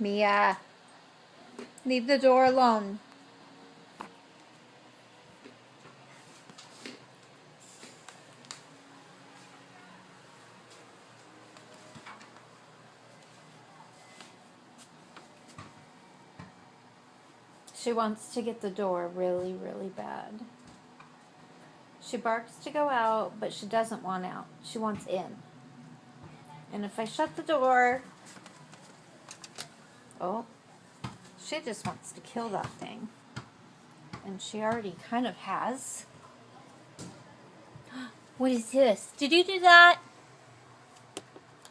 Mia, leave the door alone. She wants to get the door really, really bad. She barks to go out, but she doesn't want out. She wants in. And if I shut the door... Oh, she just wants to kill that thing. And she already kind of has. What is this? Did you do that?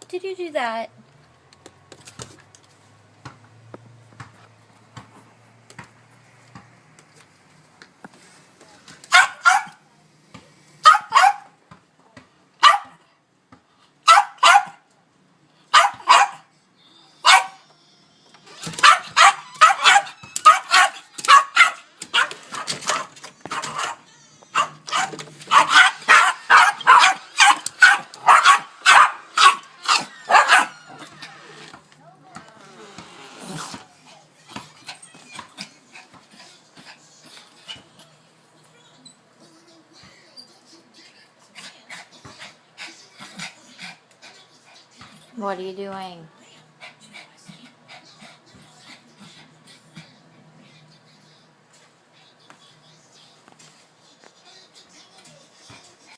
Did you do that? What are you doing?